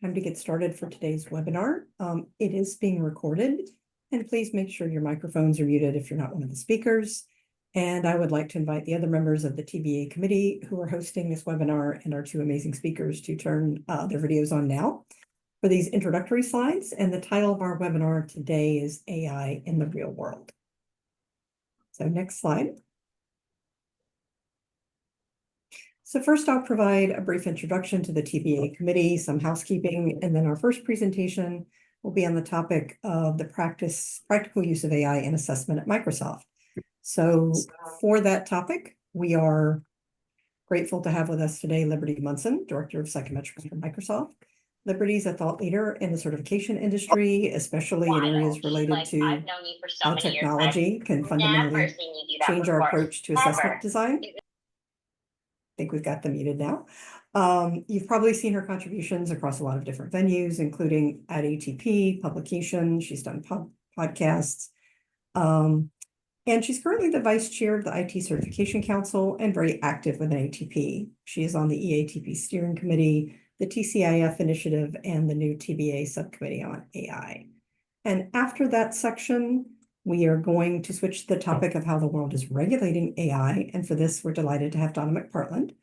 Time to get started for today's webinar. It is being recorded, and please make sure your microphones are muted if you're not one of the speakers. And I would like to invite the other members of the TBA committee who are hosting this webinar and our two amazing speakers to turn their videos on now for these introductory slides. And the title of our webinar today is AI in the Real World. So next slide. So first, I'll provide a brief introduction to the TBA committee, some housekeeping, and then our first presentation will be on the topic of the practical use of AI in assessment at Microsoft. So for that topic, we are grateful to have with us today Liberty Munson, Director of Psychometrics for Microsoft. Liberty is a thought leader in the certification industry, especially in areas related to how technology can fundamentally change our approach to assessment design. I think we've got them muted now. You've probably seen her contributions across a lot of different venues, including at ATP, publications. She's done podcasts. And she's currently the vice chair of the IT Certification Council and very active within ATP. She is on the EATP Steering Committee, the TCIF Initiative, and the new TBA Subcommittee on AI. And after that section, we are going to switch to the topic of how the world is regulating AI. And for this, we're delighted to have Donna McPartland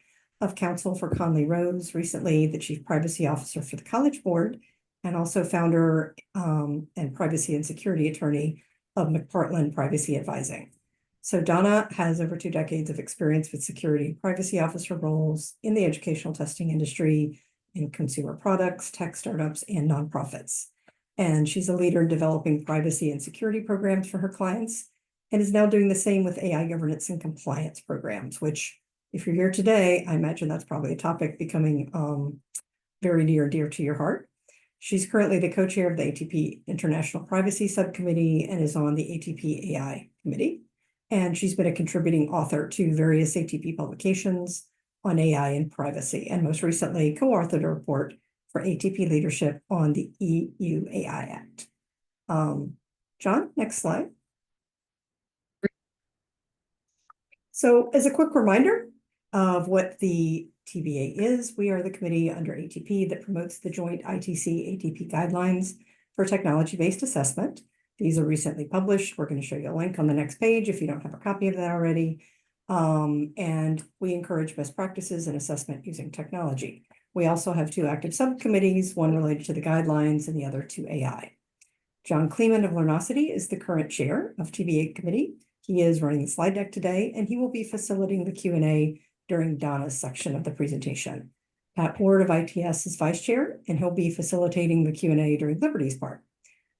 of Counsel for Conley Rose, recently the Chief Privacy Officer for the College Board, and also founder and privacy and security attorney of McPartland Privacy Advising. So Donna has over 2 decades of experience with security and privacy officer roles in the educational testing industry, in consumer products, tech startups, and nonprofits. And she's a leader in developing privacy and security programs for her clients, and is now doing the same with AI governance and compliance programs, which, if you're here today, I imagine that's probably a topic becoming very near and dear to your heart. She's currently the co-chair of the ATP International Privacy Subcommittee and is on the ATP AI Committee. And she's been a contributing author to various ATP publications on AI and privacy, and most recently co-authored a report for ATP leadership on the EU AI Act. John, next slide. So as a quick reminder of what the TBA is, we are the committee under ATP that promotes the joint ITC-ATP guidelines for technology-based assessment. These are recently published. We're going to show you a link on the next page if you don't have a copy of that already. And we encourage best practices in assessment using technology. We also have 2 active subcommittees, one related to the guidelines and the other to AI. John Kleeman of Learnosity is the current chair of TBA committee. He is running the slide deck today, and he will be facilitating the Q&A during Donna's section of the presentation. Pat Ward of ITS is vice chair, and he'll be facilitating the Q&A during Liberty's part.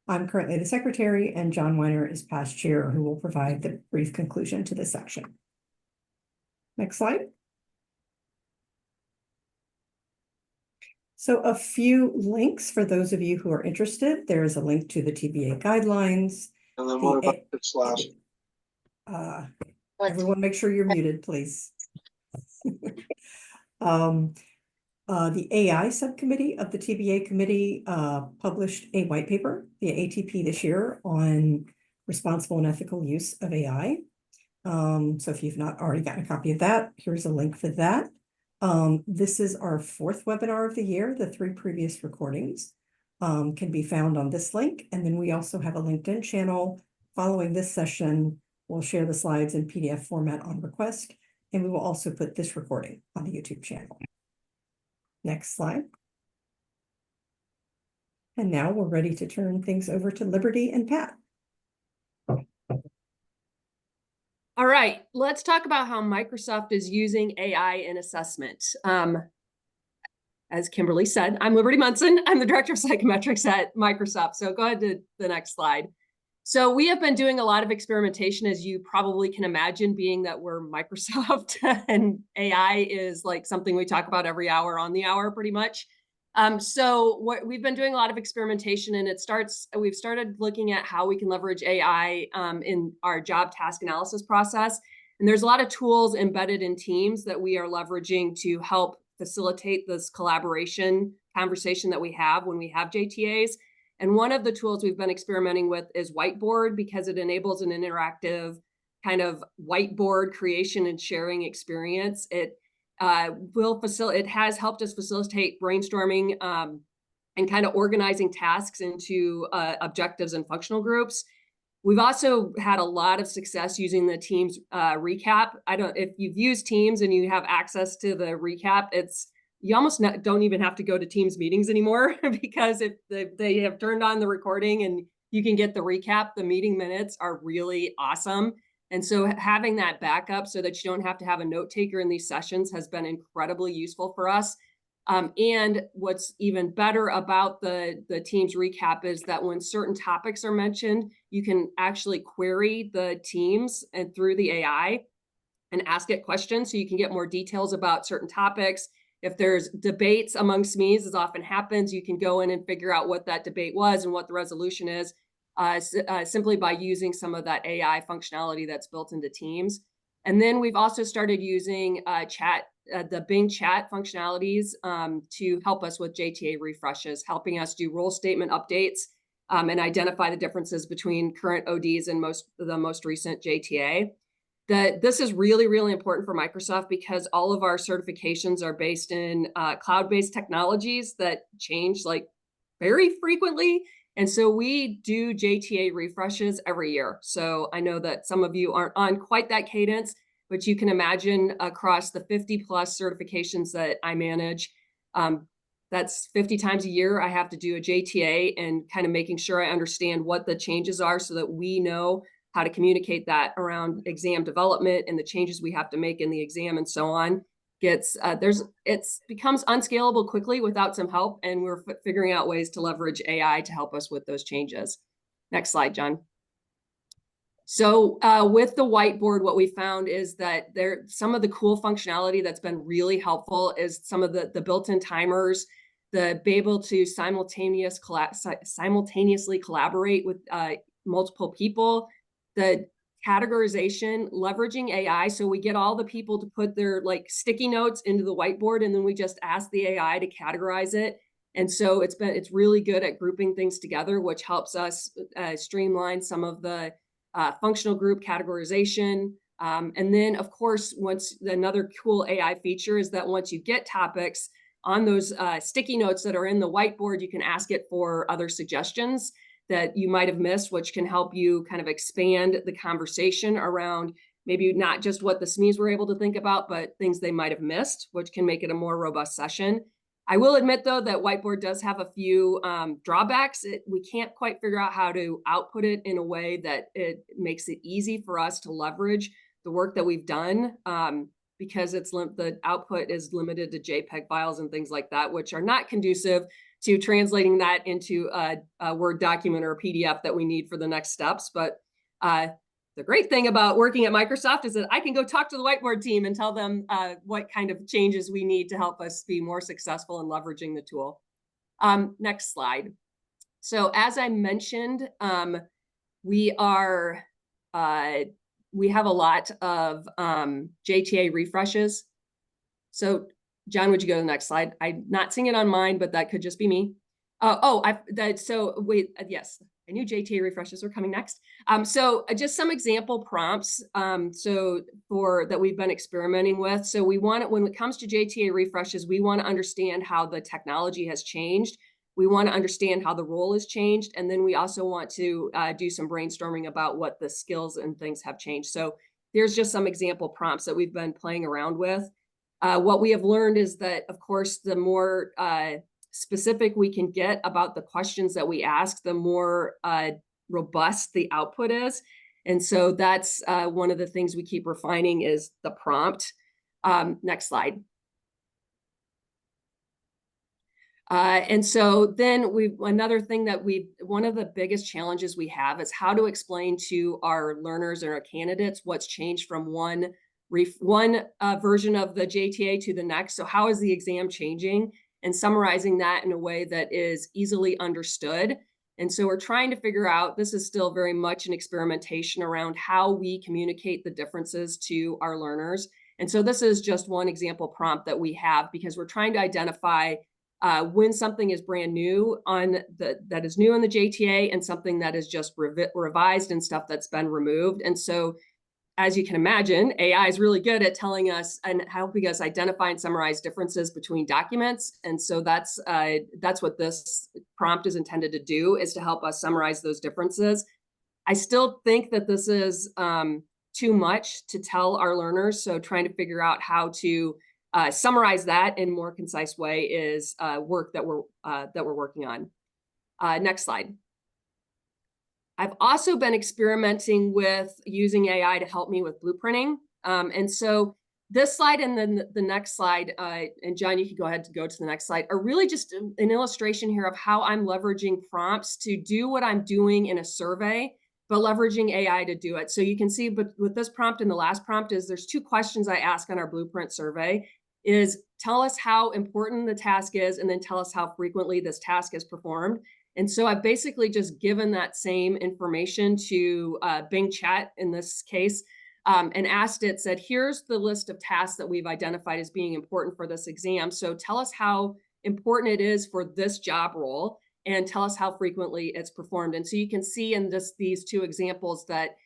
I'm currently the secretary, and John Weiner is past chair, who will provide the brief conclusion to this section. Next slide. So a few links for those of you who are interested. There is a link to the TBA guidelines. And then what about this last? Everyone make sure you're muted, please. The AI subcommittee of the TBA committee published a white paper via ATP this year on responsible and ethical use of AI. So if you've not already gotten a copy of that, here's a link for that. This is our 4th webinar of the year. The 3 previous recordings can be found on this link. And then we also have a LinkedIn channel. Following this session, we'll share the slides in PDF format on request. And we will also put this recording on the YouTube channel. Next slide. And now we're ready to turn things over to Liberty and Pat. All right, let's talk about how Microsoft is using AI in assessment. As Kimberly said, I'm Liberty Munson. I'm the director of psychometrics at Microsoft. So go ahead to the next slide. So we have been doing a lot of experimentation, as you probably can imagine, being that we're Microsoft and AI is like something we talk about every hour on the hour, pretty much. So what we've been doing a lot of experimentation, and we've started looking at how we can leverage AI in our job task analysis process. And there's a lot of tools embedded in Teams that we are leveraging to help facilitate this collaboration conversation that we have when we have JTAs. And one of the tools we've been experimenting with is Whiteboard, because it enables an interactive kind of whiteboard creation and sharing experience. It has helped us facilitate brainstorming and kind of organizing tasks into objectives and functional groups. We've also had a lot of success using the Teams recap. If you've used Teams and you have access to the recap, you almost don't even have to go to Teams meetings anymore because if they have turned on the recording and you can get the recap, the meeting minutes are really awesome. And so having that backup so that you don't have to have a note taker in these sessions has been incredibly useful for us. And what's even better about the Teams recap is that when certain topics are mentioned, you can actually query the Teams and through the AI and ask it questions so you can get more details about certain topics. If there's debates among SMEs, as often happens, you can go in and figure out what that debate was and what the resolution is simply by using some of that AI functionality that's built into Teams. And then we've also started using the Bing chat functionalities to help us with JTA refreshes, helping us do role statement updates and identify the differences between current ODs and the most recent JTA. This is really, really important for Microsoft because all of our certifications are based in cloud-based technologies that change like very frequently. And so we do JTA refreshes every year. So I know that some of you aren't on quite that cadence, but you can imagine across the 50 plus certifications that I manage, that's 50 times a year I have to do a JTA and kind of making sure I understand what the changes are so that we know how to communicate that around exam development and the changes we have to make in the exam and so on. It becomes unscalable quickly without some help, and we're figuring out ways to leverage AI to help us with those changes. Next slide, John. So with the whiteboard, what we found is that some of the cool functionality that's been really helpful is some of the built-in timers, be able to simultaneously collaborate with multiple people, the categorization, leveraging AI. So we get all the people to put their like sticky notes into the whiteboard, and then we just ask the AI to categorize it. And so it's really good at grouping things together, which helps us streamline some of the functional group categorization. And then of course, another cool AI feature is that once you get topics on those sticky notes that are in the whiteboard, you can ask it for other suggestions that you might have missed, which can help you kind of expand the conversation around maybe not just what the SMEs were able to think about, but things they might have missed, which can make it a more robust session. I will admit, though, that whiteboard does have a few drawbacks. We can't quite figure out how to output it in a way that it makes it easy for us to leverage the work that we've done because the output is limited to JPEG files and things like that, which are not conducive to translating that into a Word document or a PDF that we need for the next steps. But the great thing about working at Microsoft is that I can go talk to the whiteboard team and tell them what kind of changes we need to help us be more successful in leveraging the tool. Next slide. So as I mentioned, we have a lot of JTA refreshes. So John, would you go to the next slide? I'm not seeing it on mine, but that could just be me. Yes, I knew JTA refreshes were coming next. So just some example prompts that we've been experimenting with. So when it comes to JTA refreshes, we want to understand how the technology has changed. We want to understand how the role has changed. And then we also want to do some brainstorming about what the skills and things have changed. So here's just some example prompts that we've been playing around with. What we have learned is that, of course, the more specific we can get about the questions that we ask, the more robust the output is. And so that's one of the things we keep refining is the prompt. Next slide. And so then one of the biggest challenges we have is how to explain to our learners and our candidates what's changed from one version of the JTA to the next. So how is the exam changing? And summarizing that in a way that is easily understood. And so we're trying to figure out, this is still very much an experimentation around how we communicate the differences to our learners. And so this is just one example prompt that we have because we're trying to identify when something is brand new that is new in the JTA and something that is just revised and stuff that's been removed. And so as you can imagine, AI is really good at telling us and helping us identify and summarize differences between documents. And so that's what this prompt is intended to do, is to help us summarize those differences. I still think that this is too much to tell our learners. So trying to figure out how to summarize that in a more concise way is work that we're working on. Next slide. I've also been experimenting with using AI to help me with blueprinting. And so this slide and then the next slide, and John, you can go ahead to go to the next slide, are really just an illustration here of how I'm leveraging prompts to do what I'm doing in a survey, but leveraging AI to do it. So you can see, but with this prompt and the last prompt is there's 2 questions I ask on our blueprint survey, is tell us how important the task is, and then tell us how frequently this task is performed. And so I've basically just given that same information to Bing Chat in this case, and asked it, said, here's the list of tasks that we've identified as being important for this exam. So tell us how important it is for this job role, and tell us how frequently it's performed. And so you can see in these 2 examples that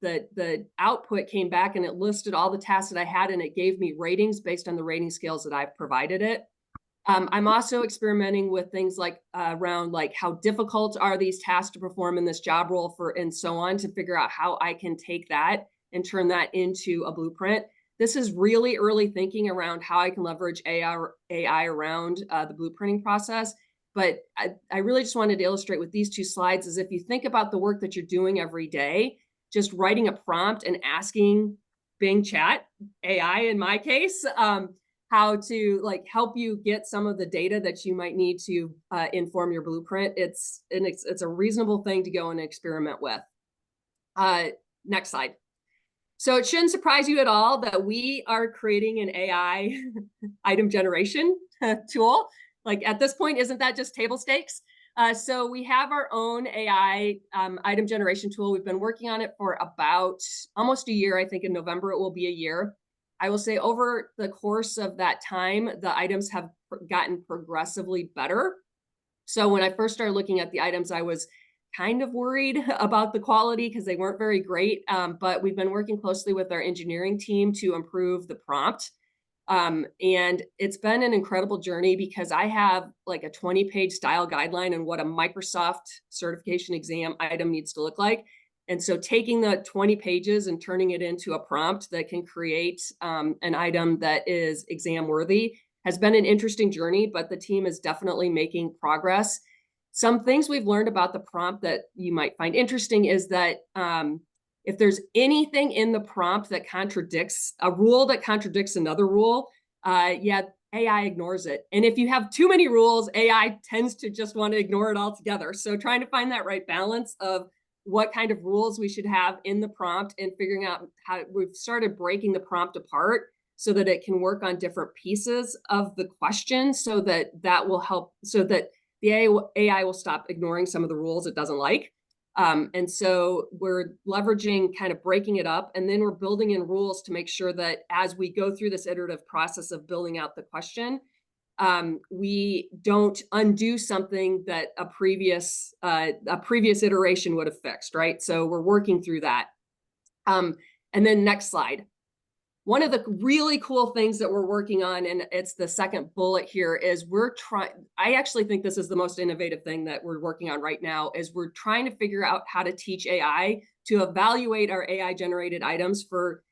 the output came back and it listed all the tasks that I had, and it gave me ratings based on the rating scales that I've provided it. I'm also experimenting with things like around like how difficult are these tasks to perform in this job role and so on, to figure out how I can take that and turn that into a blueprint. This is really early thinking around how I can leverage AI around the blueprinting process. But I really just wanted to illustrate with these 2 slides is if you think about the work that you're doing every day, just writing a prompt and asking Bing Chat, AI in my case, how to like help you get some of the data that you might need to inform your blueprint. It's a reasonable thing to go and experiment with. Next slide. So it shouldn't surprise you at all that we are creating an AI item generation tool. Like at this point, isn't that just table stakes? So we have our own AI item generation tool. We've been working on it for about almost a year. I think in November it will be a year. I will say over the course of that time, the items have gotten progressively better. So when I first started looking at the items, I was kind of worried about the quality because they weren't very great. But we've been working closely with our engineering team to improve the prompt. And it's been an incredible journey because I have like a 20-page style guideline on what a Microsoft certification exam item needs to look like. And so taking the 20 pages and turning it into a prompt that can create an item that is exam worthy has been an interesting journey, but the team is definitely making progress. Some things we've learned about the prompt that you might find interesting is that if there's anything in the prompt that contradicts a rule that contradicts another rule, AI ignores it. And if you have too many rules, AI tends to just want to ignore it altogether. So trying to find that right balance of what kind of rules we should have in the prompt and figuring out how we've started breaking the prompt apart so that it can work on different pieces of the question so that will help, so that the AI will stop ignoring some of the rules it doesn't like. And so we're leveraging kind of breaking it up, and then we're building in rules to make sure that as we go through this iterative process of building out the question, we don't undo something that a previous iteration would have fixed, right? So we're working through that. And then next slide. One of the really cool things that we're working on, and it's the second bullet here, is I actually think this is the most innovative thing that we're working on right now, is we're trying to figure out how to teach AI to evaluate our AI generated items for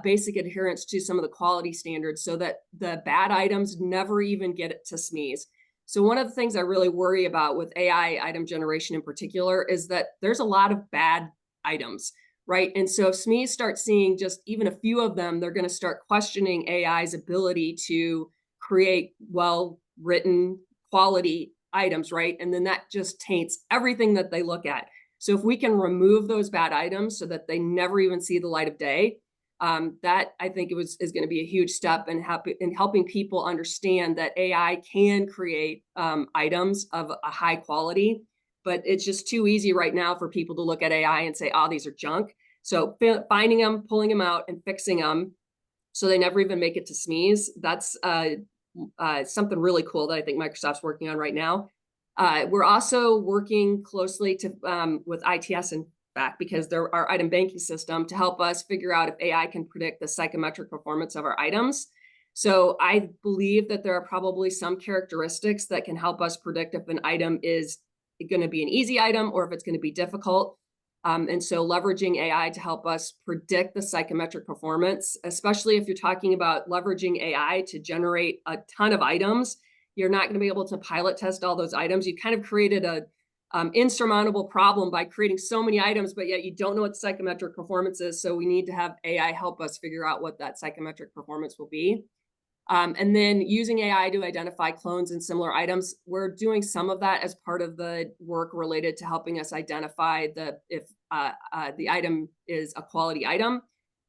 basic adherence to some of the quality standards so that the bad items never even get it to SMEs. So one of the things I really worry about with AI item generation in particular is that there's a lot of bad items, right? And so if SMEs start seeing just even a few of them, they're going to start questioning AI's ability to create well-written quality items, right? And then that just taints everything that they look at. So if we can remove those bad items so that they never even see the light of day, that I think is going to be a huge step in helping people understand that AI can create items of a high quality, but it's just too easy right now for people to look at AI and say, oh, these are junk. So finding them, pulling them out and fixing them so they never even make it to SMEs. That's something really cool that I think Microsoft's working on right now. We're also working closely with ITS and back because they're our item banking system to help us figure out if AI can predict the psychometric performance of our items. So I believe that there are probably some characteristics that can help us predict if an item is going to be an easy item or if it's going to be difficult. And so leveraging AI to help us predict the psychometric performance, especially if you're talking about leveraging AI to generate a ton of items, you're not going to be able to pilot test all those items. You kind of created a insurmountable problem by creating so many items, but yet you don't know what the psychometric performance is. So we need to have AI help us figure out what that psychometric performance will be. And then using AI to identify clones and similar items. We're doing some of that as part of the work related to helping us identify if the item is a quality item.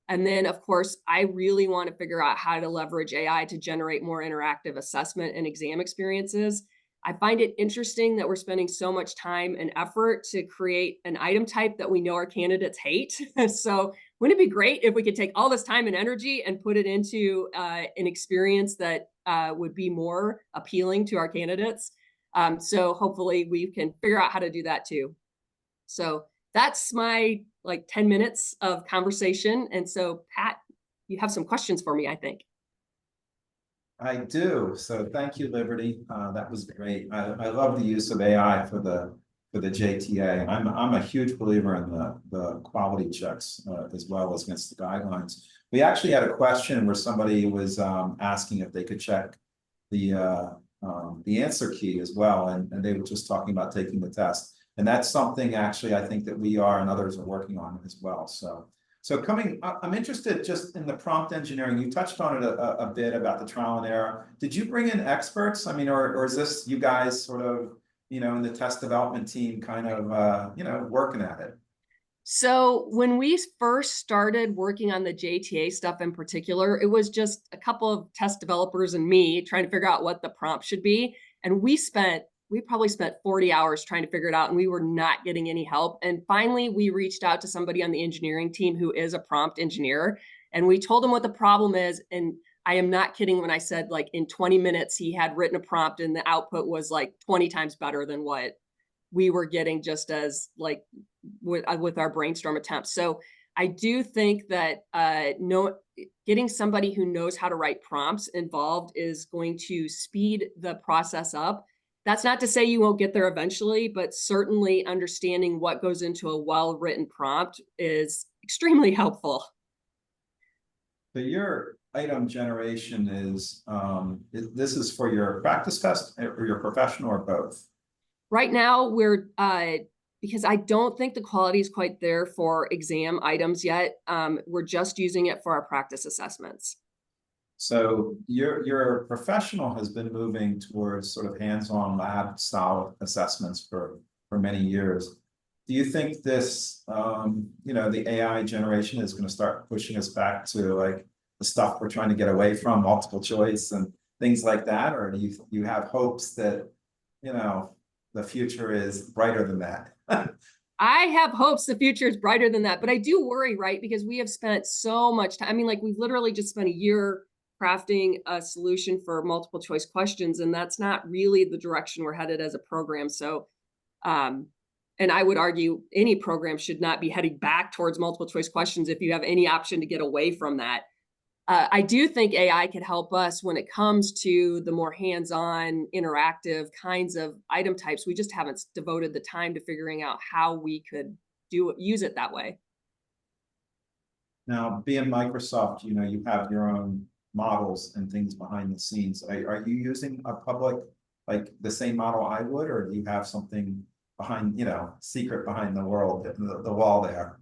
And then, of course, I really want to figure out how to leverage AI to generate more interactive assessment and exam experiences. I find it interesting that we're spending so much time and effort to create an item type that we know our candidates hate. So wouldn't it be great if we could take all this time and energy and put it into an experience that would be more appealing to our candidates? So hopefully we can figure out how to do that too. So that's my 10 minutes of conversation. And so Pat, you have some questions for me, I think. I do. So thank you, Liberty. That was great. I love the use of AI for the JTA. I'm a huge believer in the quality checks as well as against the guidelines. We actually had a question where somebody was asking if they could check the answer key as well, and they were just talking about taking the test. And that's something actually I think that we are and others are working on as well. So I'm interested just in the prompt engineering. You touched on it a bit about the trial and error. Did you bring in experts? I mean, or is this you guys sort of, in the test development team kind of, working at it? So when we first started working on the JTA stuff in particular, it was just a couple of test developers and me trying to figure out what the prompt should be. And we probably spent 40 hours trying to figure it out, and we were not getting any help. And finally, we reached out to somebody on the engineering team who is a prompt engineer, and we told him what the problem is. And I am not kidding when I said in 20 minutes, he had written a prompt and the output was 20 times better than what we were getting just as with our brainstorm attempts. So I do think that getting somebody who knows how to write prompts involved is going to speed the process up. That's not to say you won't get there eventually, but certainly understanding what goes into a well-written prompt is extremely helpful. So your item generation is, this is for your practice test or your professional or both? Right now, we're, because I don't think the quality is quite there for exam items yet, we're just using it for our practice assessments. So your professional has been moving towards sort of hands-on lab style assessments for many years. Do you think this, the AI generation is going to start pushing us back to the stuff we're trying to get away from, multiple choice and things like that? Or do you have hopes that, the future is brighter than that? I have hopes the future is brighter than that, but I do worry, right? Because we have spent so much time. I mean, we've literally just spent a year crafting a solution for multiple choice questions, and that's not really the direction we're headed as a program. So, and I would argue any program should not be heading back towards multiple choice questions if you have any option to get away from that. I do think AI could help us when it comes to the more hands-on, interactive kinds of item types. We just haven't devoted the time to figuring out how we could use it that way. Now, being Microsoft, you have your own models and things behind the scenes. Are you using a public, the same model I would, or do you have something behind, secret behind the wall there?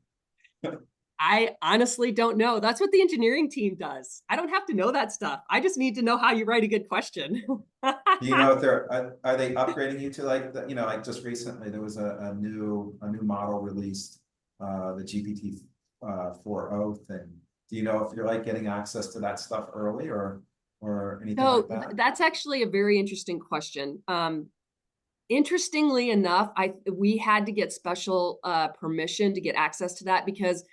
I honestly don't know. That's what the engineering team does. I don't have to know that stuff. I just need to know how you write a good question. Do you know if are they upgrading you to just recently there was a new model released, the GPT 4.0 thing. Do you know if you're getting access to that stuff early or anything like that? That's actually a very interesting question. Interestingly enough, we had to get special permission to get access to that because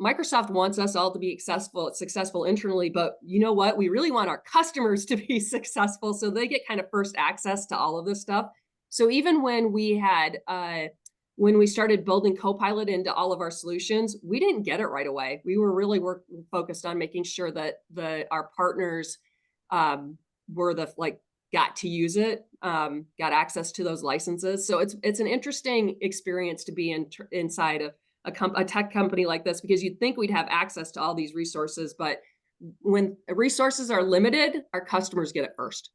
Microsoft wants us all to be successful internally, but you know what? We really want our customers to be successful. So they get kind of first access to all of this stuff. So even when we had when we started building Copilot into all of our solutions, we didn't get it right away. We were really focused on making sure that our partners were got to use it, got access to those licenses. So it's an interesting experience to be inside a tech company like this, because you'd think we'd have access to all these resources, but when resources are limited, our customers get it first.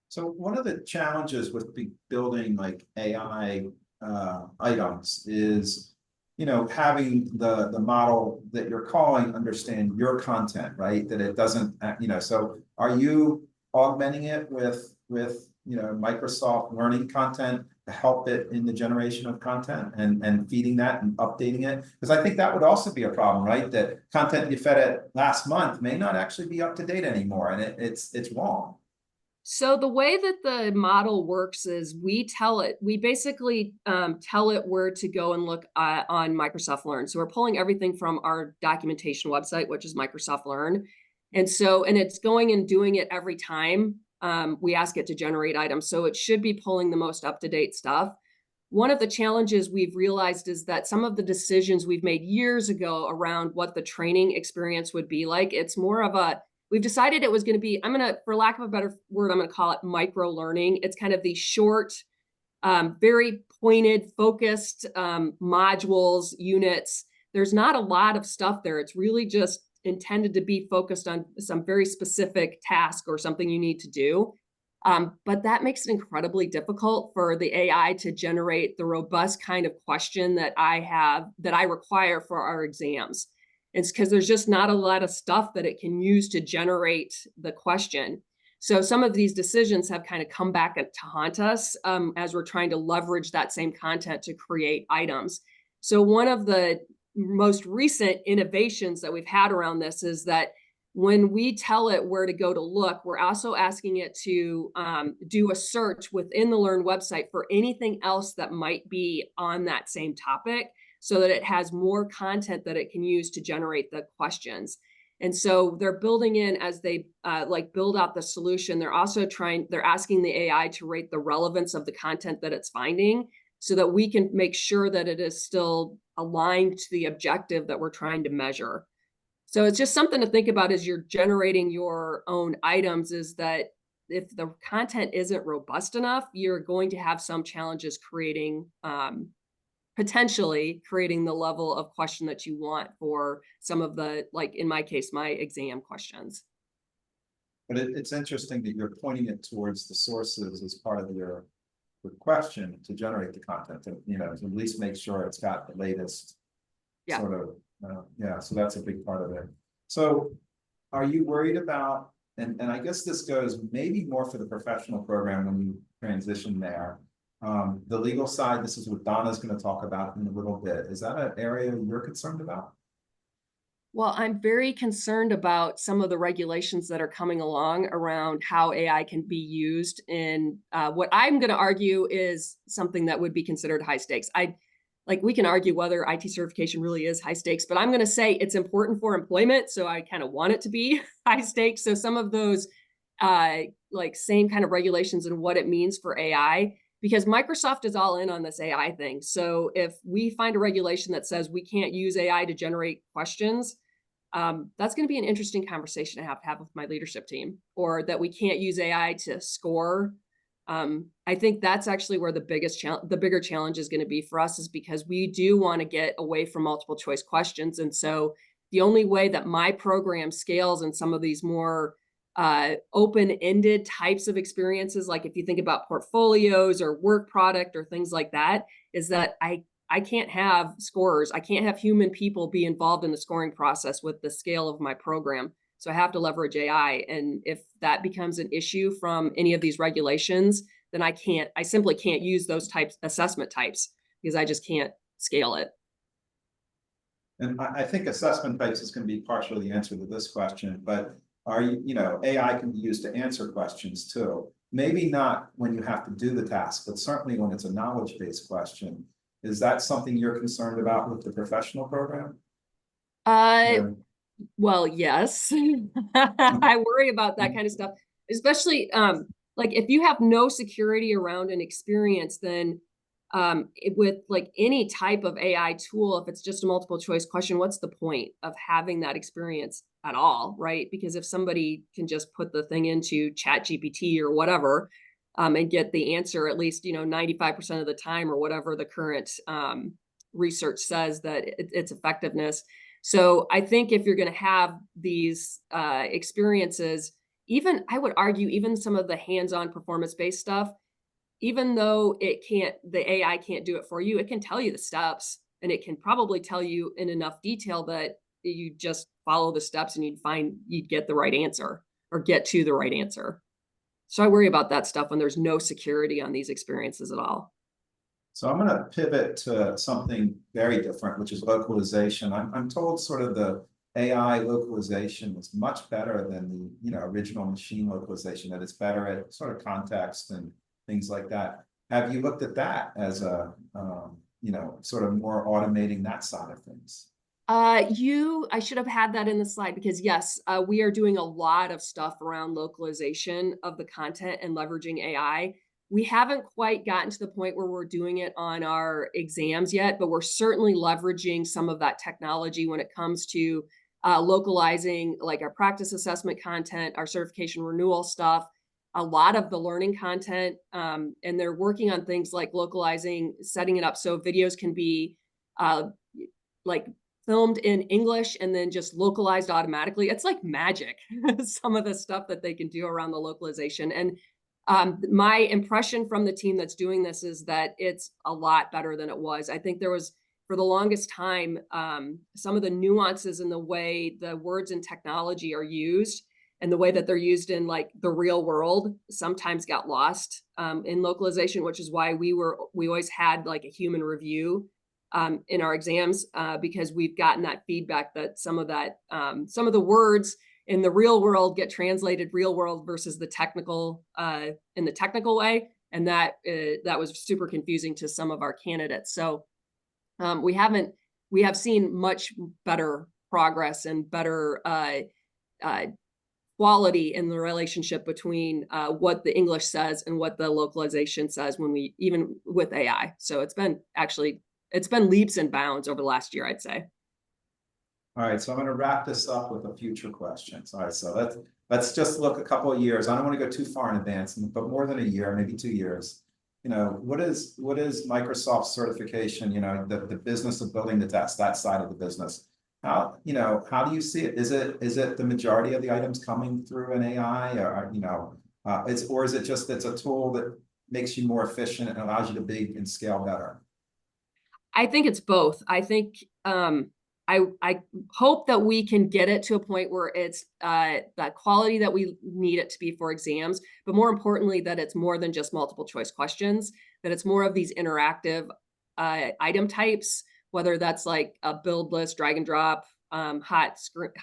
So one of the challenges with building like AI items is, having the model that you're calling understand your content, right? That it doesn't, so are you augmenting it with Microsoft learning content to help it in the generation of content and feeding that and updating it? Because I think that would also be a problem, right? That content you fed it last month may not actually be up to date anymore, and it's wrong. So the way that the model works is we basically tell it where to go and look on Microsoft Learn. So we're pulling everything from our documentation website, which is Microsoft Learn. And it's going and doing it every time we ask it to generate items. So it should be pulling the most up-to-date stuff. One of the challenges we've realized is that some of the decisions we've made years ago around what the training experience would be like, it's more of we've decided it was going to be, for lack of a better word, I'm going to call it micro learning. It's kind of these short, very pointed, focused modules, units. There's not a lot of stuff there. It's really just intended to be focused on some very specific task or something you need to do. But that makes it incredibly difficult for the AI to generate the robust kind of question that I require for our exams. It's because there's just not a lot of stuff that it can use to generate the question. So some of these decisions have kind of come back to haunt us as we're trying to leverage that same content to create items. So one of the most recent innovations that we've had around this is that when we tell it where to go to look, we're also asking it to do a search within the Learn website for anything else that might be on that same topic, so that it has more content that it can use to generate the questions. And so they're building in, as they build out the solution, they're asking the AI to rate the relevance of the content that it's finding, so that we can make sure that it is still aligned to the objective that we're trying to measure. So it's just something to think about as you're generating your own items, is that if the content isn't robust enough, you're going to have some challenges potentially creating the level of question that you want for some of the, like in my case, my exam questions. But it's interesting that you're pointing it towards the sources as part of your question to generate the content, to at least make sure it's got the latest sort of, so that's a big part of it. So are you worried about, and I guess this goes maybe more for the professional program when you transition there, the legal side, this is what Donna's going to talk about in a little bit. Is that an area you're concerned about? Well, I'm very concerned about some of the regulations that are coming along around how AI can be used in what I'm going to argue is something that would be considered high stakes. We can argue whether IT certification really is high stakes, but I'm going to say it's important for employment. So I kind of want it to be high stakes. So some of those same kind of regulations and what it means for AI, because Microsoft is all in on this AI thing. So if we find a regulation that says we can't use AI to generate questions, that's going to be an interesting conversation to have with my leadership team, or that we can't use AI to score. I think that's actually where the bigger challenge is going to be for us, is because we do want to get away from multiple choice questions. And so the only way that my program scales in some of these more open-ended types of experiences, like if you think about portfolios or work product or things like that, is that I can't have scorers. I can't have human people be involved in the scoring process with the scale of my program. So I have to leverage AI. And if that becomes an issue from any of these regulations, then I simply can't use those assessment types, because I just can't scale it. And I think assessment types is going to be partially the answer to this question, but AI can be used to answer questions too. Maybe not when you have to do the task, but certainly when it's a knowledge-based question. Is that something you're concerned about with the professional program? Well, yes. I worry about that kind of stuff, especially if you have no security around an experience, then with like any type of AI tool, if it's just a multiple choice question, what's the point of having that experience at all, right? Because if somebody can just put the thing into Chat GPT or whatever, and get the answer at least, 95% of the time or whatever the current research says that its effectiveness. So I think if you're going to have these experiences, even I would argue, even some of the hands-on performance-based stuff, even though the AI can't do it for you, it can tell you the steps, and it can probably tell you in enough detail that you just follow the steps and you'd get the right answer or get to the right answer. So I worry about that stuff when there's no security on these experiences at all. So I'm going to pivot to something very different, which is localization. I'm told sort of the AI localization is much better than the original machine localization, that it's better at sort of context and things like that. Have you looked at that as a sort of more automating that side of things? I should have had that in the slide because yes, we are doing a lot of stuff around localization of the content and leveraging AI. We haven't quite gotten to the point where we're doing it on our exams yet, but we're certainly leveraging some of that technology when it comes to localizing like our practice assessment content, our certification renewal stuff, a lot of the learning content. And they're working on things like localizing, setting it up so videos can be like filmed in English and then just localized automatically. It's like magic, some of the stuff that they can do around the localization. And my impression from the team that's doing this is that it's a lot better than it was. I think there was, for the longest time, some of the nuances in the way the words in technology are used and the way that they're used in like the real world sometimes got lost in localization, which is why we always had like a human review in our exams because we've gotten that feedback that some of the words in the real world get translated real world versus the technical in the technical way, and that was super confusing to some of our candidates. So we have seen much better progress and better quality in the relationship between what the English says and what the localization says even with AI. So it's been leaps and bounds over the last year, I'd say. All right, so I'm going to wrap this up with a future questions. All right, so let's just look a couple of years. I don't want to go too far in advance, but more than a year, maybe 2 years. What is Microsoft's certification? The business of building the test, that side of the business. How do you see it? Is it the majority of the items coming through an AI, or is it just it's a tool that makes you more efficient and allows you to big and scale better? I think it's both. I think I hope that we can get it to a point where it's that quality that we need it to be for exams, but more importantly, that it's more than just multiple choice questions, that it's more of these interactive item types, whether that's like a build list, drag and drop, hot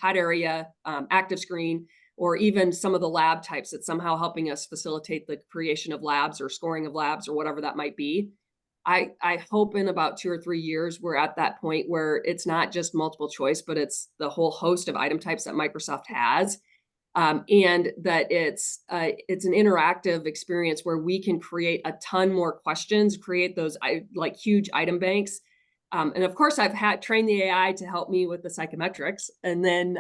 area, active screen, or even some of the lab types that's somehow helping us facilitate the creation of labs or scoring of labs or whatever that might be. I hope in about 2 or 3 years, we're at that point where it's not just multiple choice, but it's the whole host of item types that Microsoft has. And that it's an interactive experience where we can create a ton more questions, create those like huge item banks. And of course, I've trained the AI to help me with the psychometrics. And then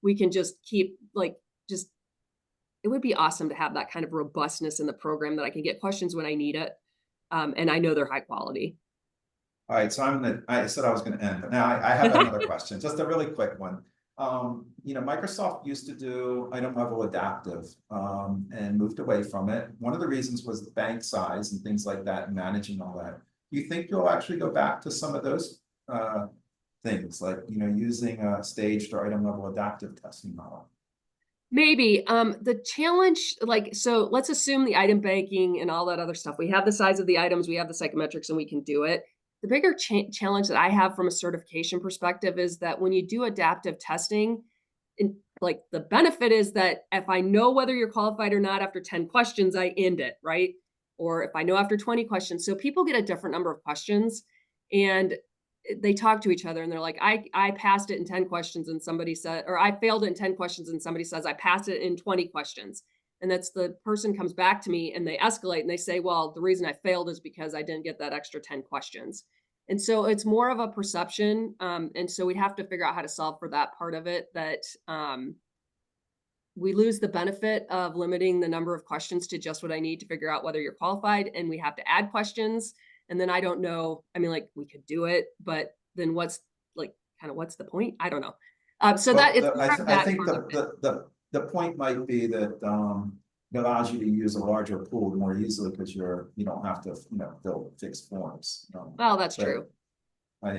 we can just keep it would be awesome to have that kind of robustness in the program that I can get questions when I need it. And I know they're high quality. All right, so I said I was going to end, but now I have another question, just a really quick one. Microsoft used to do item level adaptive and moved away from it. One of the reasons was the bank size and things like that, and managing all that. Do you think you'll actually go back to some of those things, like using a staged or item level adaptive testing model? Maybe. The challenge, so let's assume the item banking and all that other stuff. We have the size of the items, we have the psychometrics, and we can do it. The bigger challenge that I have from a certification perspective is that when you do adaptive testing, the benefit is that if I know whether you're qualified or not after 10 questions, I end it, right? Or if I know after 20 questions. So people get a different number of questions and they talk to each other and they're like, I passed it in 10 questions and somebody said, or I failed it in 10 questions and somebody says I passed it in 20 questions. And that's the person comes back to me and they escalate and they say, well, the reason I failed is because I didn't get that extra 10 questions. And so it's more of a perception. And so we'd have to figure out how to solve for that part of it, that we lose the benefit of limiting the number of questions to just what I need to figure out whether you're qualified. And we have to add questions. And then I don't know. I mean, like, we could do it, but then what's the point? I don't know. So Well, that it's I think the point might be that it allows you to use a larger pool more easily because you don't have to fill fixed forms. Well, that's true.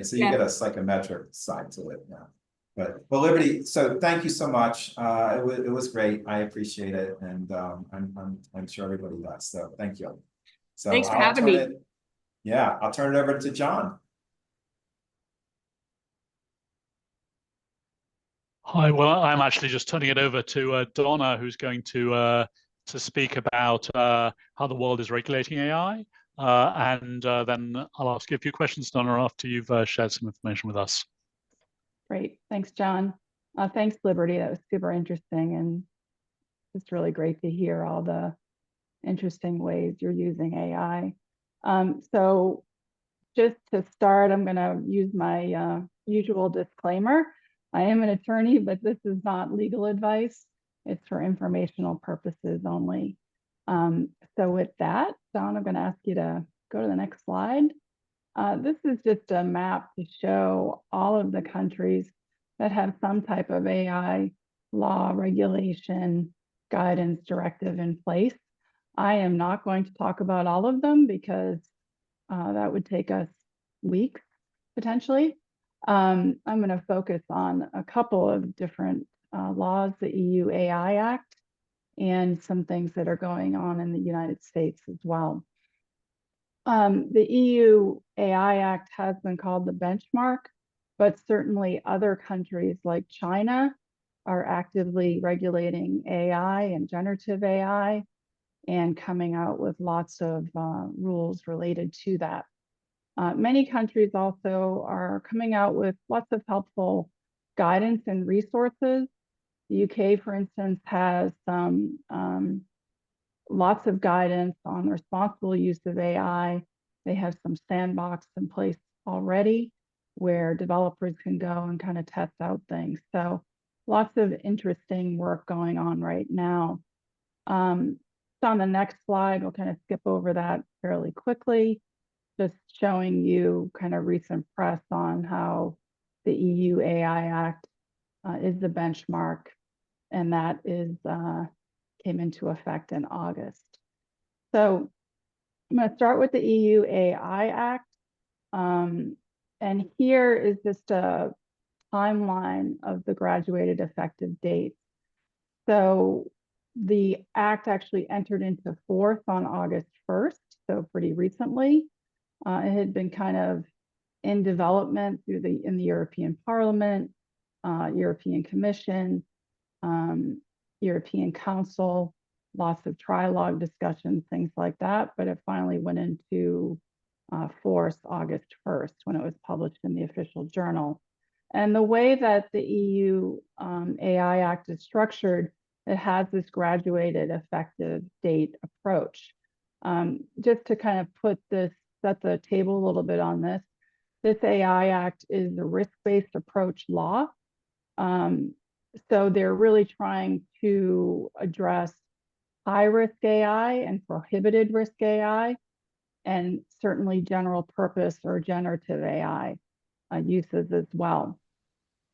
So you get a psychometric side to it. Yeah. But Liberty, so thank you so much. It was great. I appreciate it, and I'm sure everybody does. So thank you. So thanks for having me. I'll turn it over to John. Hi, well, I'm actually just turning it over to Donna, who's going to speak about how the world is regulating AI, and then I'll ask you a few questions, Donna, after you've shared some information with us. Great, thanks, John. Thanks, Liberty. That was super interesting, and it's really great to hear all the interesting ways you're using AI. So just to start, I'm going to use my usual disclaimer. I am an attorney, but this is not legal advice. It's for informational purposes only. So with that, Don, I'm going to ask you to go to the next slide. This is just a map to show all of the countries that have some type of AI law, regulation, guidance, directive in place. I am not going to talk about all of them because that would take us weeks, potentially. I'm going to focus on a couple of different laws, the EU AI Act, and some things that are going on in the United States as well. The EU AI Act has been called the benchmark, but certainly other countries like China are actively regulating AI and generative AI and coming out with lots of rules related to that. Many countries also are coming out with lots of helpful guidance and resources. The UK, for instance, has some lots of guidance on the responsible use of AI. They have some sandbox in place already where developers can go and kind of test out things. So lots of interesting work going on right now. So on the next slide, we'll kind of skip over that fairly quickly, just showing you kind of recent press on how the EU AI Act is the benchmark, and that is came into effect in August. So I'm going to start with the EU AI Act. And here is just a timeline of the graduated effective dates. So the act actually entered into force on August 1st, so pretty recently. It had been kind of in development in the European Parliament, European Commission, European Council, lots of trilogue discussions, things like that, but it finally went into force August 1st when it was published in the official journal. And the way that the EU AI Act is structured, it has this graduated effective date approach. Just to kind of set the table a little bit on this, this AI Act is a risk-based approach law. So they're really trying to address high-risk AI and prohibited risk AI, and certainly general purpose or generative AI uses as well,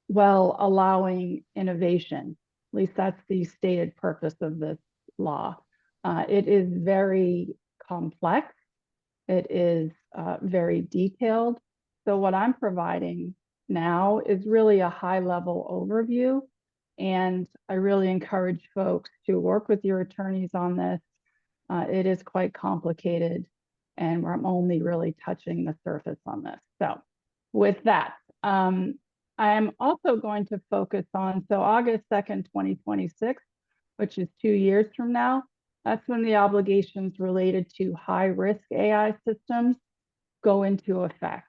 while allowing innovation. At least that's the stated purpose of this law. It is very complex. It is very detailed. So what I'm providing now is really a high-level overview, and I really encourage folks to work with your attorneys on this. It is quite complicated, and I'm only really touching the surface on this. So with that, I'm also going to focus on, so August 2nd, 2026, which is 2 years from now, that's when the obligations related to high-risk AI systems go into effect.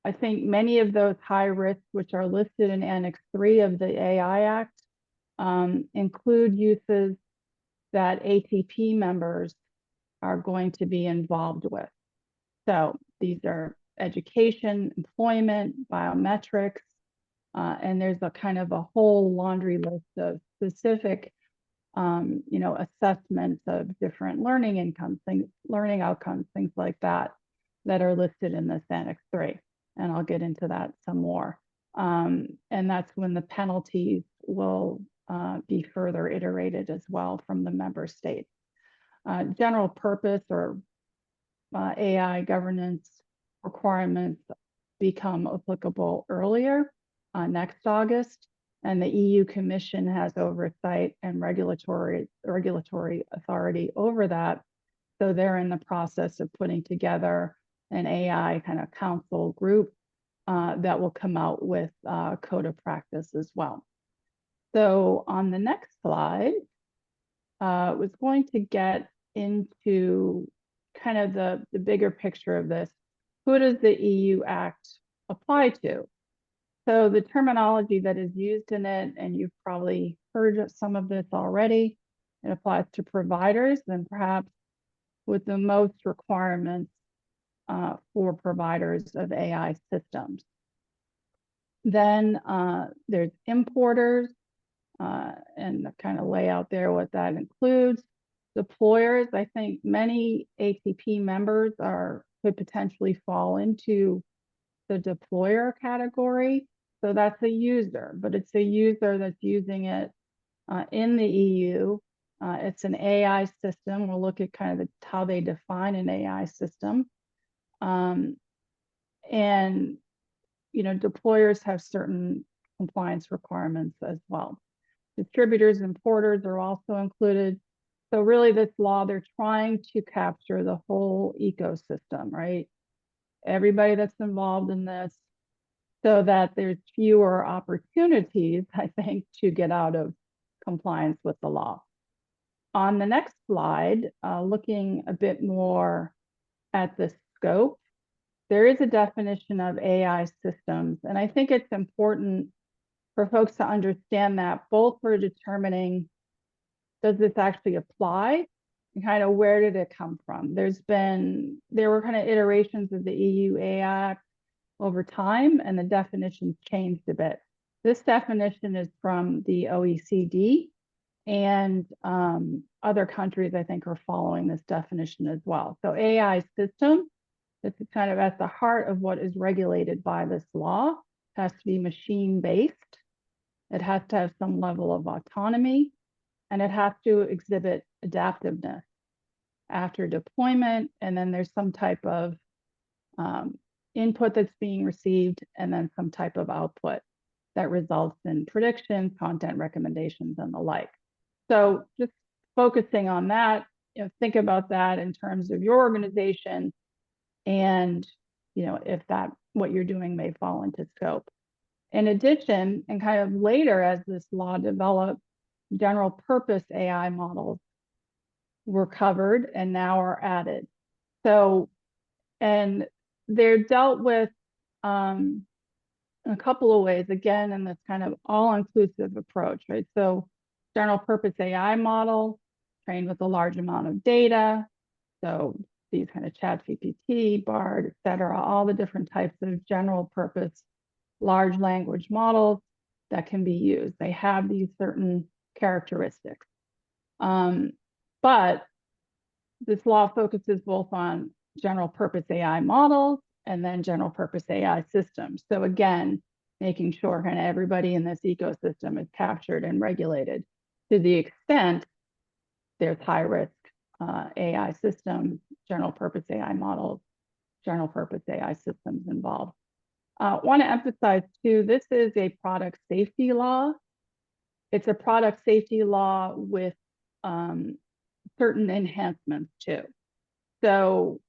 I think many of those high risks, which are listed in Annex 3 of the AI Act, include uses that ATP members are going to be involved with. So these are education, employment, biometrics, and there's a kind of a whole laundry list of specific, assessments of different learning outcomes, things like that, that are listed in this Annex 3. And I'll get into that some more. And that's when the penalties will be further iterated as well from the member states. General purpose or AI governance requirements become applicable earlier, next August, and the EU Commission has oversight and regulatory authority over that. So they're in the process of putting together an AI kind of council group that will come out with code of practice as well. So on the next slide, was going to get into kind of the bigger picture of this. Who does the EU Act apply to? So the terminology that is used in it, and you've probably heard some of this already, it applies to providers, and perhaps with the most requirements for providers of AI systems. Then there's importers, and kind of lay out there what that includes. Deployers, I think many ATP members could potentially fall into the deployer category. So that's a user, but it's a user that's using it in the EU. It's an AI system. We'll look at kind of how they define an AI system. And, deployers have certain compliance requirements as well. Distributors and importers are also included. So really this law, they're trying to capture the whole ecosystem, right? Everybody that's involved in this, so that there's fewer opportunities, I think, to get out of compliance with the law. On the next slide, looking a bit more at the scope, there is a definition of AI systems, and I think it's important for folks to understand that, both for determining, does this actually apply, and kind of where did it come from? There were kind of iterations of the EU AI Act over time, and the definitions changed a bit. This definition is from the OECD, and other countries, I think, are following this definition as well. So AI system, this is kind of at the heart of what is regulated by this law. It has to be machine-based. It has to have some level of autonomy, and it has to exhibit adaptiveness after deployment. And then there's some type of input that's being received, and then some type of output that results in predictions, content recommendations, and the like. So just focusing on that, think about that in terms of your organization, and if what you're doing may fall into scope. In addition, and kind of later as this law developed, general purpose AI models were covered and now are added. So, and they're dealt with in a couple of ways, again, in this kind of all-inclusive approach, right? So general purpose AI model trained with a large amount of data. So these kind of ChatGPT, BARD, et cetera, all the different types of general purpose large language models that can be used. They have these certain characteristics. But this law focuses both on general purpose AI models and then general purpose AI systems. So again, making sure kind of everybody in this ecosystem is captured and regulated to the extent there's high risk AI systems, general purpose AI models, general purpose AI systems involved. Want to emphasize too, this is a product safety law. It's a product safety law with certain enhancements too. So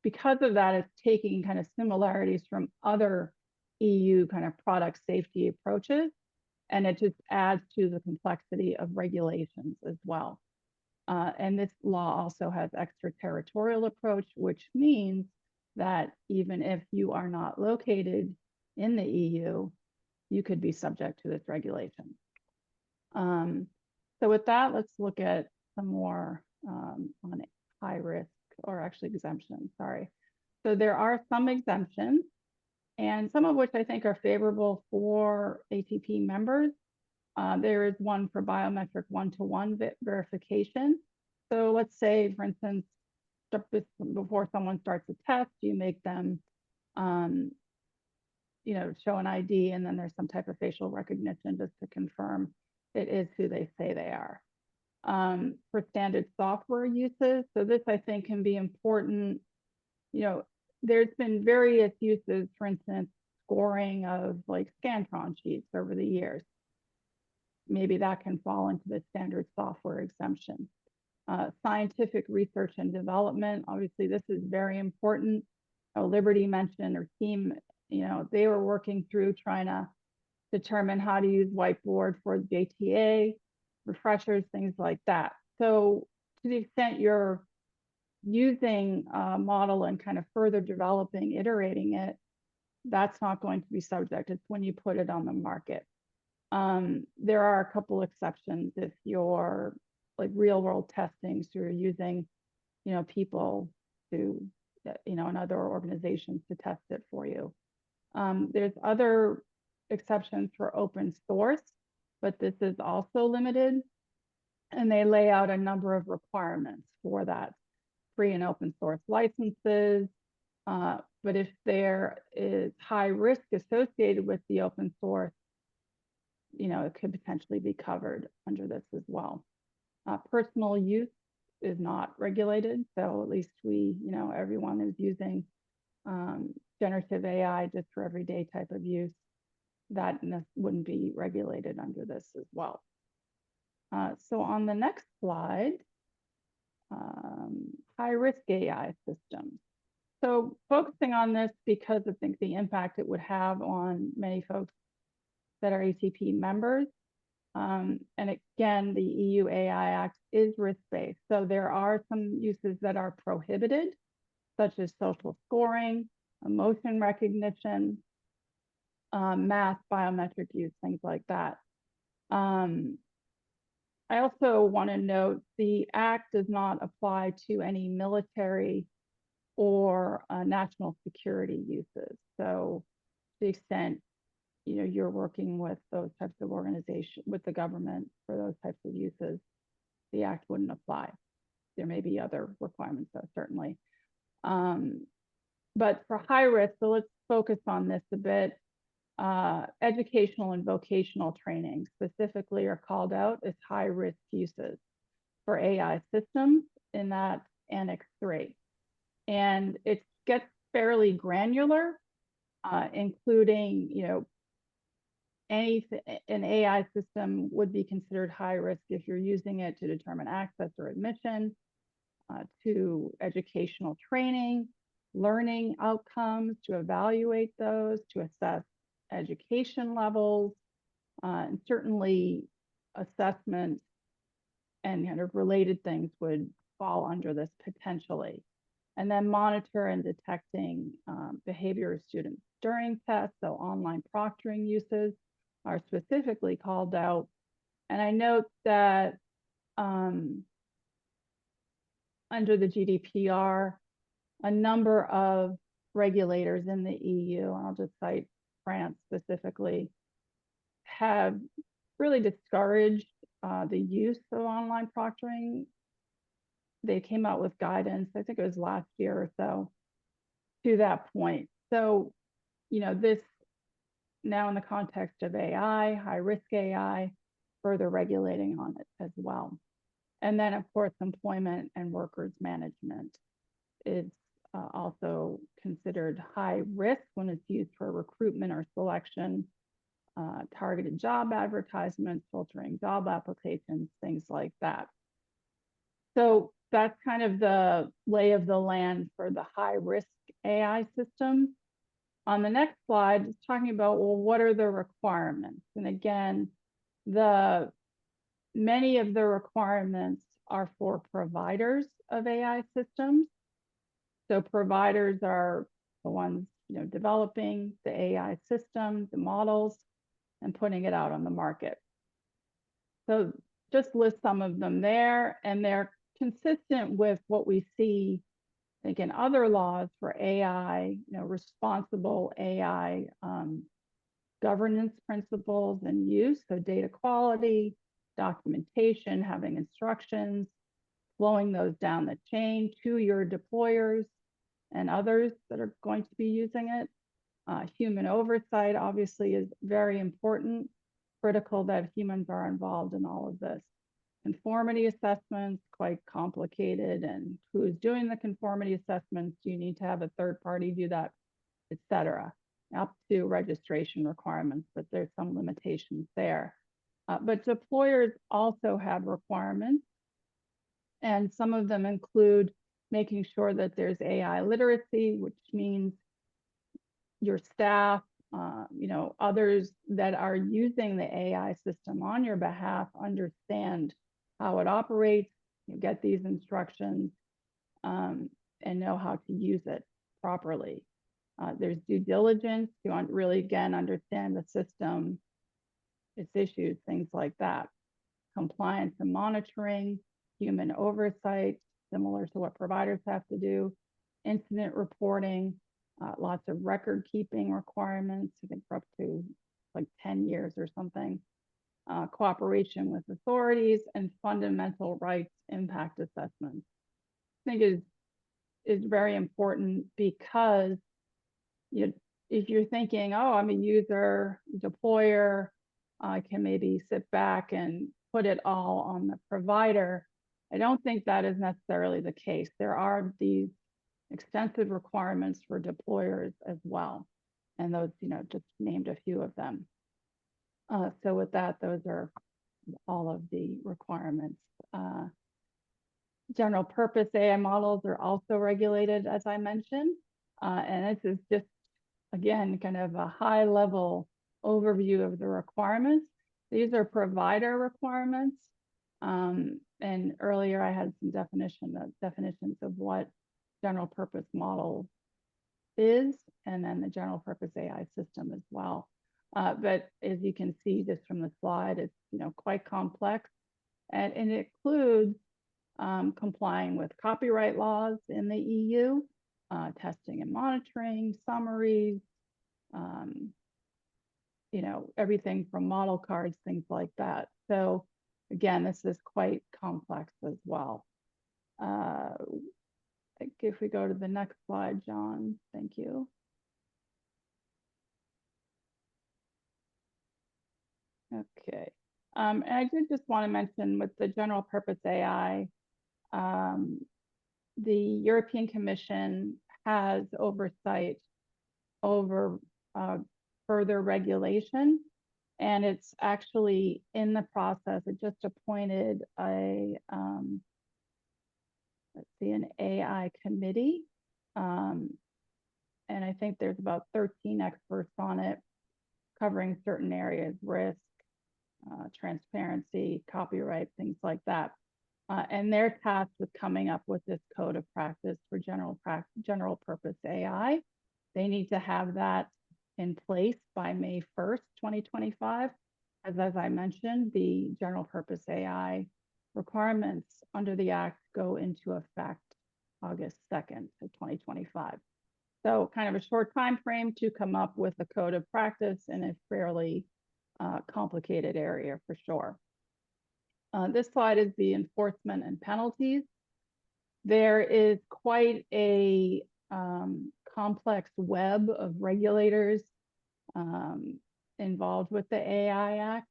because of that, it's taking kind of similarities from other EU kind of product safety approaches, and it just adds to the complexity of regulations as well. And this law also has extraterritorial approach, which means that even if you are not located in the EU, you could be subject to this regulation. So with that, let's look at some more on high risk, or actually exemptions, sorry. So there are some exemptions, and some of which I think are favorable for ATP members. There is one for biometric one-to-one verification. So let's say, for instance, before someone starts a test, you make them, show an ID, and then there's some type of facial recognition just to confirm it is who they say they are. For standard software uses, so this I think can be important. There's been various uses, for instance, scoring of like Scantron sheets over the years. Maybe that can fall into the standard software exemption. Scientific research and development, obviously this is very important. Liberty mentioned, or team, they were working through trying to determine how to use whiteboard for JTA, refreshers, things like that. So to the extent you're using a model and kind of further developing, iterating it, that's not going to be subject. It's when you put it on the market. There are a couple exceptions if you're like real world testing, so you're using, people to, and other organizations to test it for you. There's other exceptions for open source, but this is also limited, and they lay out a number of requirements for that. Free and open source licenses, but if there is high risk associated with the open source, it could potentially be covered under this as well. Personal use is not regulated, so at least everyone is using generative AI just for everyday type of use. That wouldn't be regulated under this as well. So on the next slide, high-risk AI systems. So focusing on this because I think the impact it would have on many folks that are ATP members. And again, the EU AI Act is risk-based. So there are some uses that are prohibited, such as social scoring, emotion recognition, mass biometric use, things like that. I also want to note the Act does not apply to any military or national security uses. So to the extent you're working with those types of organizations, with the government for those types of uses, the Act wouldn't apply. There may be other requirements, though, certainly. But for high risk, so let's focus on this a bit. Educational and vocational training specifically are called out as high risk uses for AI systems in that Annex 3. And it gets fairly granular, including, an AI system would be considered high risk if you're using it to determine access or admission to educational training, learning outcomes, to evaluate those, to assess education levels, and certainly assessment and kind of related things would fall under this potentially. And then monitor and detecting behavior of students during tests, so online proctoring uses are specifically called out. And I note that under the GDPR, a number of regulators in the EU, and I'll just cite France specifically, have really discouraged the use of online proctoring. They came out with guidance, I think it was last year or so, to that point. So, this now in the context of AI, high risk AI, further regulating on it as well. And then, of course, employment and workers management is also considered high risk when it's used for recruitment or selection, targeted job advertisements, filtering job applications, things like that. So that's kind of the lay of the land for the high risk AI systems. On the next slide, it's talking about, well, what are the requirements? And again, many of the requirements are for providers of AI systems. So providers are the ones, developing the AI system, the models, and putting it out on the market. So just list some of them there, and they're consistent with what we see, I think, in other laws for AI, responsible AI governance principles and use. So data quality, documentation, having instructions, flowing those down the chain to your deployers and others that are going to be using it. Human oversight obviously is very important, critical that humans are involved in all of this. Conformity assessments, quite complicated, and who's doing the conformity assessments? Do you need to have a third party do that, etc. Up to registration requirements, but there's some limitations there. But deployers also have requirements, and some of them include making sure that there's AI literacy, which means your staff, others that are using the AI system on your behalf understand how it operates, you get these instructions, and know how to use it properly. There's due diligence to really, again, understand the system, its issues, things like that. Compliance and monitoring, human oversight, similar to what providers have to do, incident reporting, lots of record keeping requirements, I think for up to like 10 years or something, cooperation with authorities, and fundamental rights impact assessments. I think is very important, because if you're thinking, oh, I'm a user, deployer, I can maybe sit back and put it all on the provider, I don't think that is necessarily the case. There are these extensive requirements for deployers as well. And those, just named a few of them. So with that, those are all of the requirements. General purpose AI models are also regulated, as I mentioned. And this is just, again, kind of a high level overview of the requirements. These are provider requirements. And earlier I had some definitions of what general purpose model is, and then the general purpose AI system as well. But as you can see just from the slide, it's quite complex, and it includes complying with copyright laws in the EU, testing and monitoring, summaries, everything from model cards, things like that. So again, this is quite complex as well. If we go to the next slide, John, thank you. Okay, and I did just want to mention with the general purpose AI, the European Commission has oversight over further regulation, and it's actually in the process. It just appointed a an AI committee, and I think there's about 13 experts on it, covering certain areas: risk, transparency, copyright, things like that. And they're tasked with coming up with this code of practice for general purpose AI. They need to have that in place by May 1st, 2025. As I mentioned, the general purpose AI requirements under the Act go into effect August 2nd of 2025. So kind of a short time frame to come up with a code of practice in a fairly complicated area for sure. This slide is the enforcement and penalties. There is quite a complex web of regulators involved with the AI Act.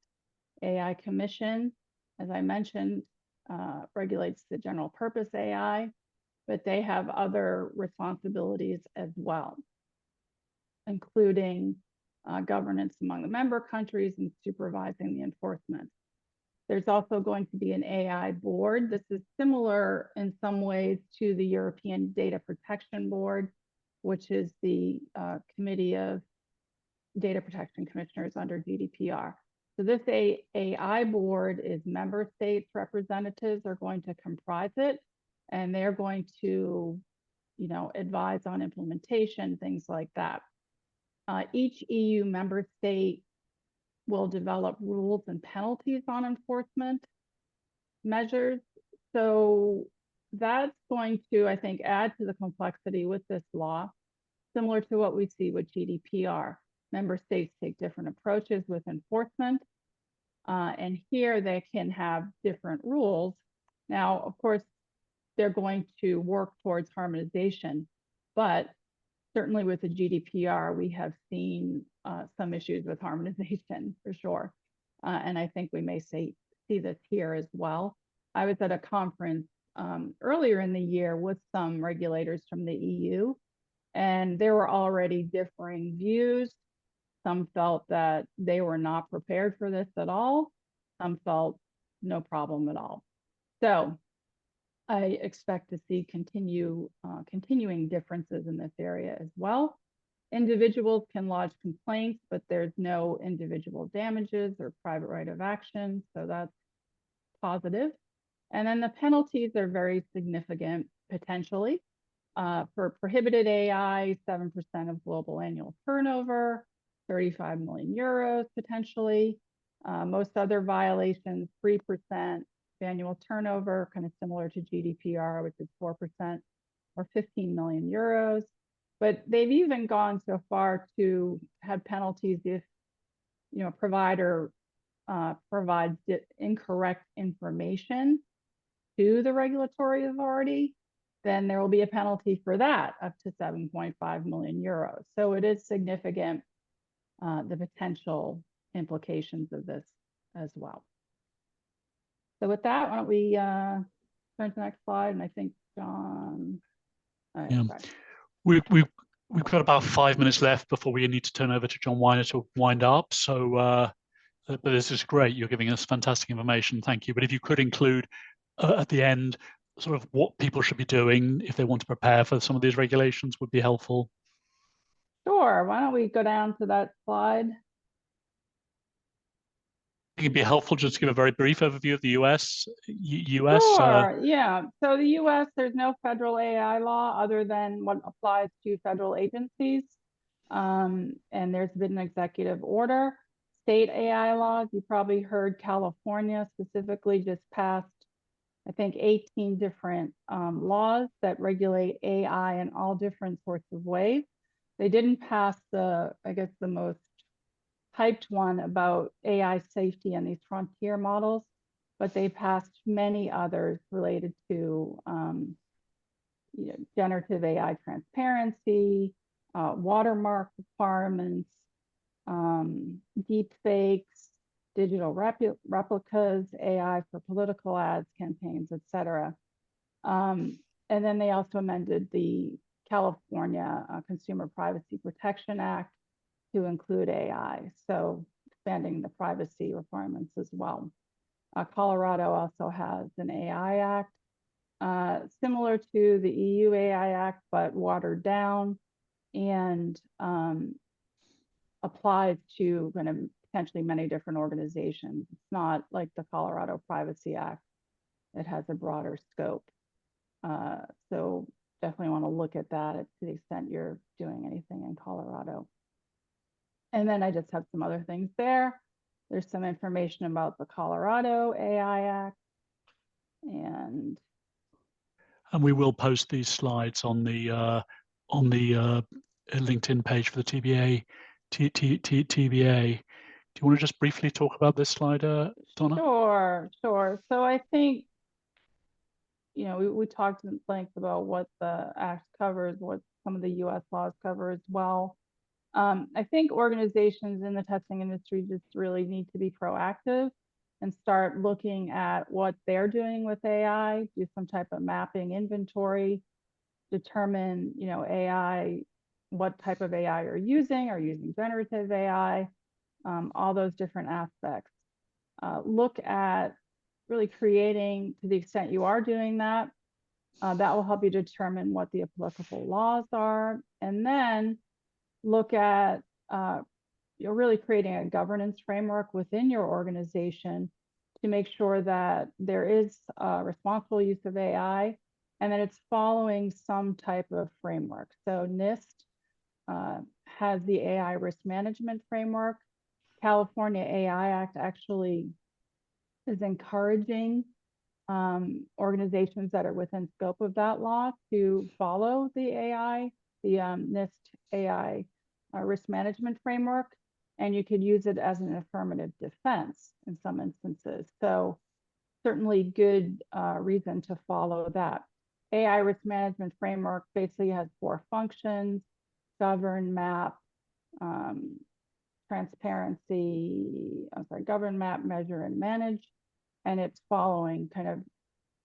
AI Commission, as I mentioned, regulates the general purpose AI, but they have other responsibilities as well, including governance among the member countries and supervising the enforcement. There's also going to be an AI board. This is similar in some ways to the European Data Protection Board, which is the Committee of Data Protection Commissioners under GDPR. So this AI board is member states representatives are going to comprise it, and they're going to, advise on implementation, things like that. Each EU member state will develop rules and penalties on enforcement. measures. So that's going to, I think, add to the complexity with this law, similar to what we see with GDPR. Member states take different approaches with enforcement, and here they can have different rules. Now, of course, they're going to work towards harmonization, but certainly with the GDPR, we have seen some issues with harmonization for sure. And I think we may see this here as well. I was at a conference earlier in the year with some regulators from the EU, and there were already differing views. Some felt that they were not prepared for this at all. Some felt no problem at all. So I expect to see continuing differences in this area as well. Individuals can lodge complaints, but there's no individual damages or private right of action, so that's positive. And then the penalties are very significant potentially. For prohibited AI, 7% of global annual turnover, 35 million euros potentially. Most other violations, 3% annual turnover, kind of similar to GDPR, which is 4%, or 15 million euros. But they've even gone so far to have penalties if, a provider provides incorrect information to the regulatory authority, then there will be a penalty for that up to 7.5 million euros. So it is significant, the potential implications of this as well. So with that, why don't we turn to the next slide? And I think John. Yeah. Okay. We've got about 5 minutes left before we need to turn over to John Weiner to wind up. So, but this is great. You're giving us fantastic information. Thank you. But if you could include at the end sort of what people should be doing if they want to prepare for some of these regulations would be helpful. Sure. Why don't we go down to that slide? I think it'd be helpful just to give a very brief overview of the US. Sure, yeah. So the US, there's no federal AI law other than what applies to federal agencies. And there's been an executive order. State AI laws, you probably heard California specifically just passed, I think, 18 different laws that regulate AI in all different sorts of ways. They didn't pass the most hyped one about AI safety and these frontier models, but they passed many others related to generative AI transparency, watermark requirements, deep fakes, digital replicas, AI for political ads, campaigns, etc. And then they also amended the California Consumer Privacy Protection Act to include AI, so expanding the privacy requirements as well. Colorado also has an AI Act, similar to the EU AI Act, but watered down and applies to kind of potentially many different organizations. It's not like the Colorado Privacy Act. It has a broader scope. So definitely want to look at that to the extent you're doing anything in Colorado. And then I just have some other things there. There's some information about the Colorado AI Act. And we will post these slides on the LinkedIn page for the TBA. TBA. Do you want to just briefly talk about this slide, Donna? Sure. So I think, we talked at length about what the Act covers, what some of the US laws cover as well. I think organizations in the testing industry just really need to be proactive and start looking at what they're doing with AI, do some type of mapping inventory, determine, AI, what type of AI you're using, are you using generative AI, all those different aspects. Look at really creating, to the extent you are doing that, that will help you determine what the applicable laws are. And then look at you're really creating a governance framework within your organization to make sure that there is responsible use of AI and that it's following some type of framework. So NIST has the AI risk management framework. California AI Act actually is encouraging organizations that are within scope of that law to follow the NIST AI risk management framework, and you could use it as an affirmative defense in some instances. So certainly good reason to follow that. AI risk management framework basically has 4 functions: govern, map, govern, map, measure, and manage. And it's following kind of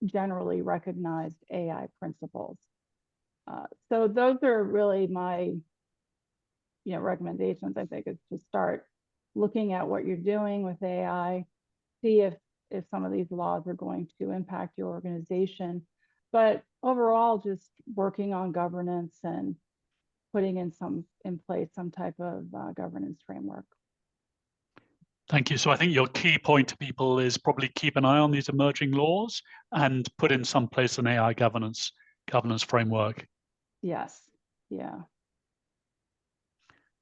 generally recognized AI principles. So those are really my recommendations. I think is to start looking at what you're doing with AI, see if some of these laws are going to impact your organization, but overall just working on governance and putting in place some type of governance framework. Thank you. So I think your key point to people is probably keep an eye on these emerging laws and put in some place an AI governance framework. Yes. Yeah.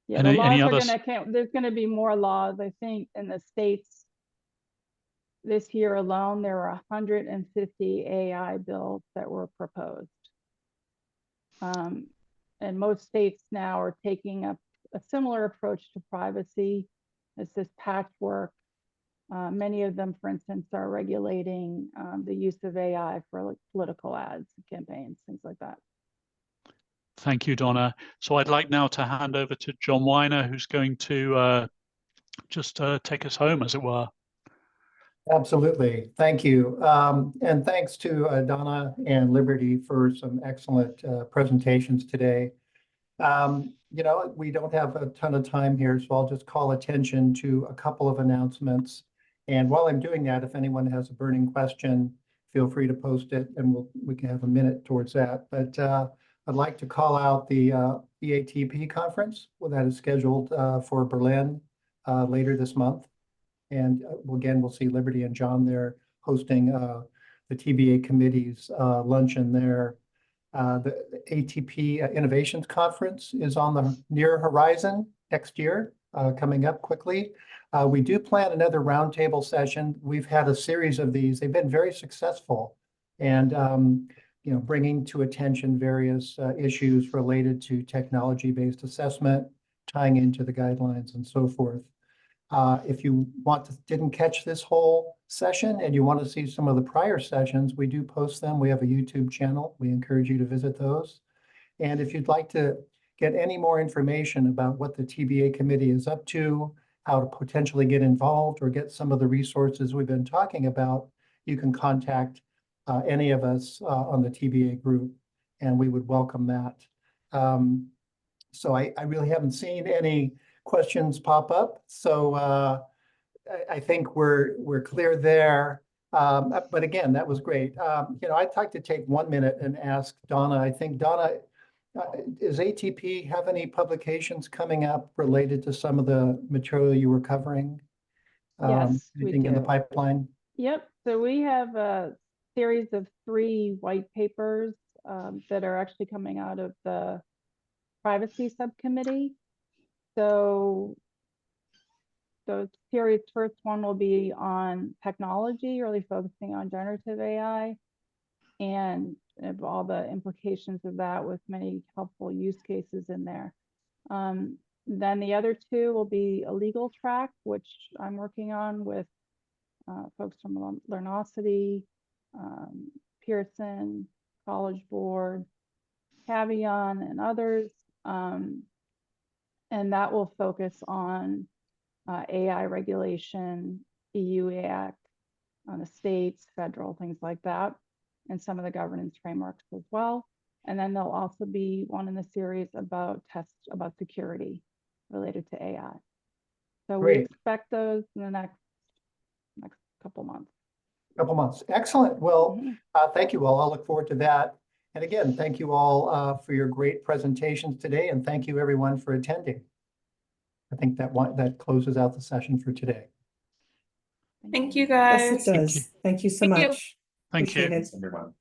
Yeah. Any The laws are others? there's going to be more laws. I think in the states this year alone, there were 150 AI bills that were proposed. And most states now are taking up a similar approach to privacy. It's this patchwork. Many of them, for instance, are regulating the use of AI for like political ads, campaigns, things like that. Thank you, Donna. So I'd like now to hand over to John Weiner, who's going to just take us home, as it were. Absolutely. Thank you. And thanks to Donna and Liberty for some excellent presentations today. We don't have a ton of time here, so I'll just call attention to a couple of announcements. And while I'm doing that, if anyone has a burning question, feel free to post it and we can have a minute towards that. But I'd like to call out the ATP conference. Well, that is scheduled for Berlin later this month. And again, we'll see Liberty and John there hosting the TBA Committee's luncheon there. The ATP Innovations Conference is on the near horizon next year, coming up quickly. We do plan another roundtable session. We've had a series of these. They've been very successful, and bringing to attention various issues related to technology-based assessment, tying into the guidelines and so forth. If you didn't catch this whole session and you want to see some of the prior sessions, we do post them. We have a YouTube channel. We encourage you to visit those. And if you'd like to get any more information about what the TBA committee is up to, how to potentially get involved or get some of the resources we've been talking about, you can contact any of us on the TBA group, and we would welcome that. So I really haven't seen any questions pop up, so I think we're clear there. But again, that was great. I'd like to take 1 minute and ask Donna. I think Donna, does ATP have any publications coming up related to some of the material you were covering? Yes, anything in the pipeline? Yep. So we have a series of 3 white papers that are actually coming out of the privacy subcommittee. So the series first one will be on technology, really focusing on generative AI and all the implications of that with many helpful use cases in there. Then the other 2 will be a legal track, which I'm working on with folks from Learnosity, Pearson, College Board, Cavion, and others. And that will focus on AI regulation, EU Act, on the states, federal, things like that, and some of the governance frameworks as well. And then there'll also be one in the series about security related to AI. So Great. we expect those in the next couple months. Excellent. Well, thank you all. I'll look forward to that. And again, thank you all for your great presentations today, and thank you everyone for attending. I think that closes out the session for today. Thank you, guys. Yes, it does. Thank you so Thank you. much. Thank you. Appreciate it. Everyone.